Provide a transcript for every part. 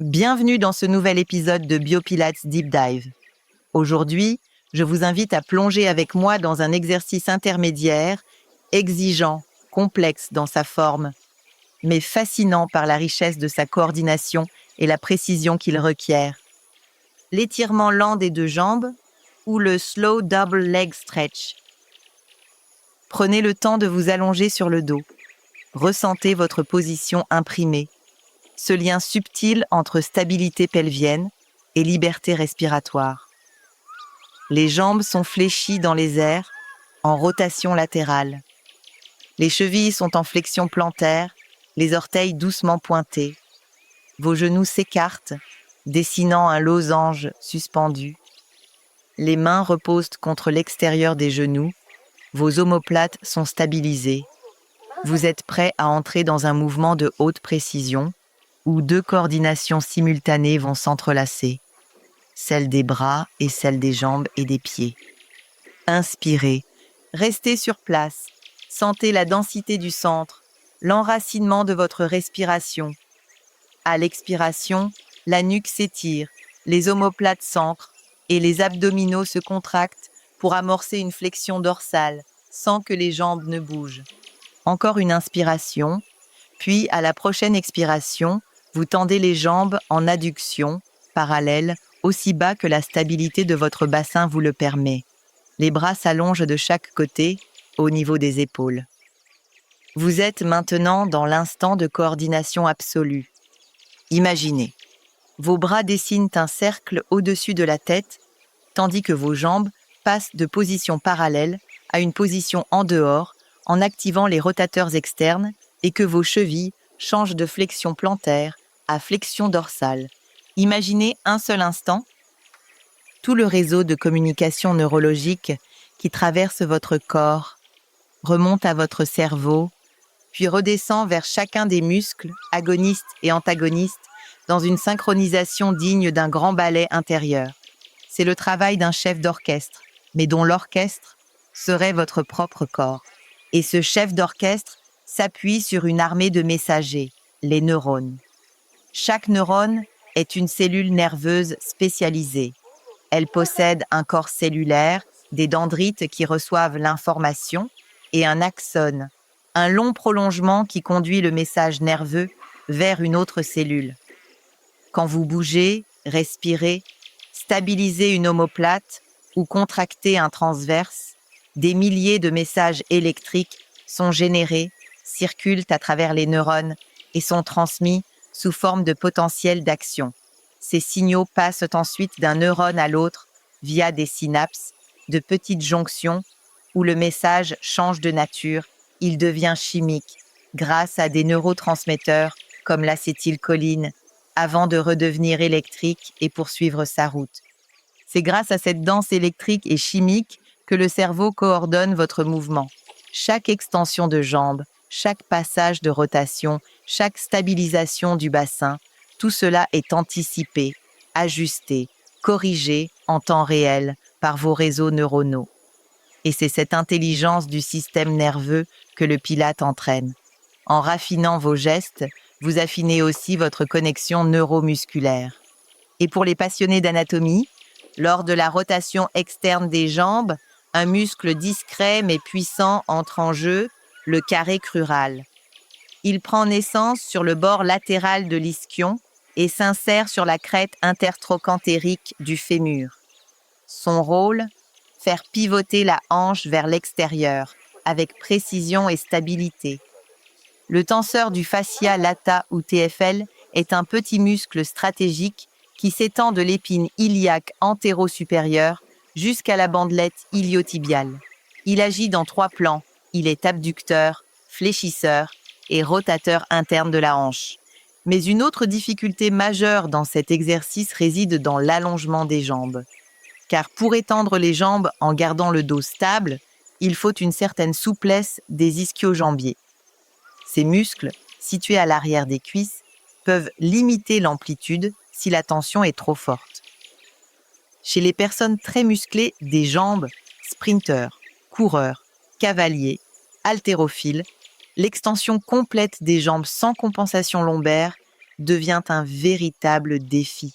Bienvenue dans ce nouvel épisode de BioPilates Deep Dive. Aujourd'hui, je vous invite à plonger avec moi dans un exercice intermédiaire, exigeant, complexe dans sa forme, mais fascinant par la richesse de sa coordination et la précision qu'il requiert. L'étirement lent des deux jambes ou le slow double leg stretch. Prenez le temps de vous allonger sur le dos. Ressentez votre position imprimée. Ce lien subtil entre stabilité pelvienne et liberté respiratoire. Les jambes sont fléchies dans les airs, en rotation latérale. Les chevilles sont en flexion plantaire, les orteils doucement pointés. Vos genoux s'écartent, dessinant un losange suspendu. Les mains reposent contre l'extérieur des genoux. Vos omoplates sont stabilisées. Vous êtes prêt à entrer dans un mouvement de haute précision, où deux coordinations simultanées vont s'entrelacer, celle des bras et celle des jambes et des pieds. Inspirez, restez sur place, sentez la densité du centre, l'enracinement de votre respiration. À l'expiration, la nuque s'étire, les omoplates s'ancrent et les abdominaux se contractent pour amorcer une flexion dorsale sans que les jambes ne bougent. Encore une inspiration, puis à la prochaine expiration, vous tendez les jambes en adduction, parallèles, aussi bas que la stabilité de votre bassin vous le permet. Les bras s'allongent de chaque côté, au niveau des épaules. Vous êtes maintenant dans l'instant de coordination absolue. Imaginez, vos bras dessinent un cercle au-dessus de la tête, tandis que vos jambes passent de position parallèle à une position en dehors, en activant les rotateurs externes, et que vos chevilles changent de flexion plantaire à flexion dorsale. Imaginez un seul instant tout le réseau de communication neurologique qui traverse votre corps, remonte à votre cerveau, puis redescend vers chacun des muscles, agonistes et antagonistes, dans une synchronisation digne d'un grand ballet intérieur. C'est le travail d'un chef d'orchestre, mais dont l'orchestre serait votre propre corps. Et ce chef d'orchestre s'appuie sur une armée de messagers, les neurones. Chaque neurone est une cellule nerveuse spécialisée. Elle possède un corps cellulaire, des dendrites qui reçoivent l'information et un axone, un long prolongement qui conduit le message nerveux vers une autre cellule. Quand vous bougez, respirez, stabilisez une omoplate ou contractez un transverse, des milliers de messages électriques sont générés, circulent à travers les neurones et sont transmis sous forme de potentiel d'action. Ces signaux passent ensuite d'un neurone à l'autre via des synapses, de petites jonctions où le message change de nature, il devient chimique grâce à des neurotransmetteurs comme l'acétylcholine avant de redevenir électrique et poursuivre sa route. C'est grâce à cette danse électrique et chimique que le cerveau coordonne votre mouvement. Chaque extension de jambe, chaque passage de rotation, chaque stabilisation du bassin, tout cela est anticipé, ajusté, corrigé en temps réel par vos réseaux neuronaux. Et c'est cette intelligence du système nerveux que le Pilate entraîne. En raffinant vos gestes, vous affinez aussi votre connexion neuromusculaire. Et pour les passionnés d'anatomie, lors de la rotation externe des jambes, un muscle discret mais puissant entre en jeu, le carré crural. Il prend naissance sur le bord latéral de l'ischion et s'insère sur la crête intertrochantérique du fémur. Son rôle, faire pivoter la hanche vers l'extérieur, avec précision et stabilité. Le tenseur du fascia lata ou TFL est un petit muscle stratégique qui s'étend de l'épine iliaque antéro-supérieure jusqu'à la bandelette iliotibiale. Il agit dans 3 plans. Il est abducteur, fléchisseur et rotateur interne de la hanche. Mais une autre difficulté majeure dans cet exercice réside dans l'allongement des jambes. Car pour étendre les jambes en gardant le dos stable, il faut une certaine souplesse des ischio-jambiers. Ces muscles, situés à l'arrière des cuisses, peuvent limiter l'amplitude si la tension est trop forte. Chez les personnes très musclées des jambes, sprinteurs, coureurs, cavaliers, haltérophiles, l'extension complète des jambes sans compensation lombaire devient un véritable défi.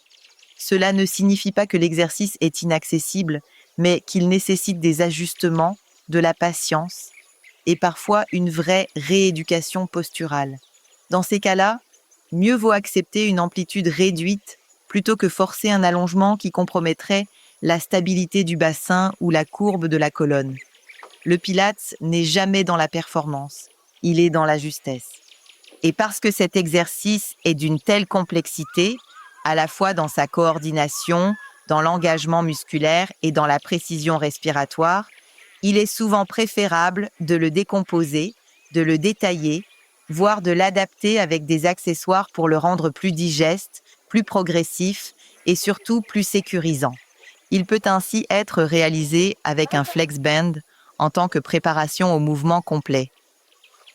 Cela ne signifie pas que l'exercice est inaccessible, mais qu'il nécessite des ajustements, de la patience et parfois une vraie rééducation posturale. Dans ces cas-là, mieux vaut accepter une amplitude réduite plutôt que forcer un allongement qui compromettrait la stabilité du bassin ou la courbe de la colonne. Le Pilates n'est jamais dans la performance, il est dans la justesse. Et parce que cet exercice est d'une telle complexité, à la fois dans sa coordination, dans l'engagement musculaire et dans la précision respiratoire, il est souvent préférable de le décomposer, de le détailler, voire de l'adapter avec des accessoires pour le rendre plus digeste, plus progressif et surtout plus sécurisant. Il peut ainsi être réalisé avec un flex band en tant que préparation au mouvement complet.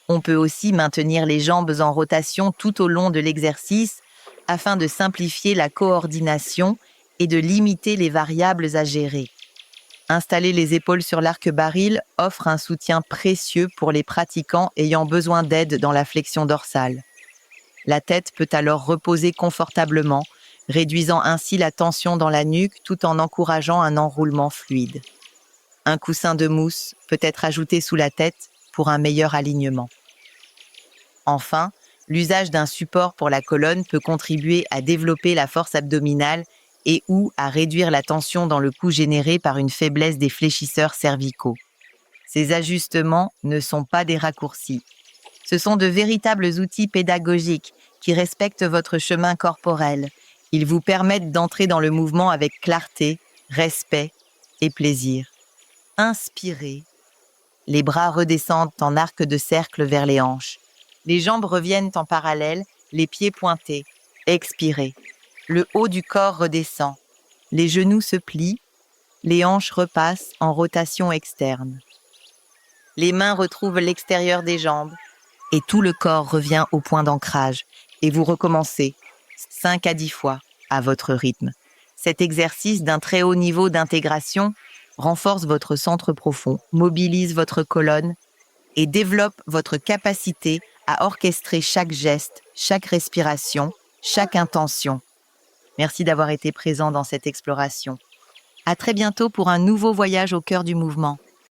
On peut aussi maintenir les jambes en rotation tout au long de l'exercice afin de simplifier la coordination et de limiter les variables à gérer. Installer les épaules sur l'arc-baril offre un soutien précieux pour les pratiquants ayant besoin d'aide dans la flexion dorsale. La tête peut alors reposer confortablement, réduisant ainsi la tension dans la nuque tout en encourageant un enroulement fluide. Un coussin de mousse peut être ajouté sous la tête pour un meilleur alignement. Enfin, l'usage d'un support pour la colonne peut contribuer à développer la force abdominale et ou à réduire la tension dans le cou générée par une faiblesse des fléchisseurs cervicaux. Ces ajustements ne sont pas des raccourcis. Ce sont de véritables outils pédagogiques qui respectent votre chemin corporel. Ils vous permettent d'entrer dans le mouvement avec clarté, respect et plaisir. Inspirez. Les bras redescendent en arc de cercle vers les hanches. Les jambes reviennent en parallèle, les pieds pointés. Expirez. Le haut du corps redescend. Les genoux se plient. Les hanches repassent en rotation externe. Les mains retrouvent l'extérieur des jambes et tout le corps revient au point d'ancrage. Et vous recommencez 5 à 10 fois à votre rythme. Cet exercice d'un très haut niveau d'intégration renforce votre centre profond, mobilise votre colonne et développe votre capacité à orchestrer chaque geste, chaque respiration, chaque intention. Merci d'avoir été présent dans cette exploration. À très bientôt pour un nouveau voyage au cœur du mouvement.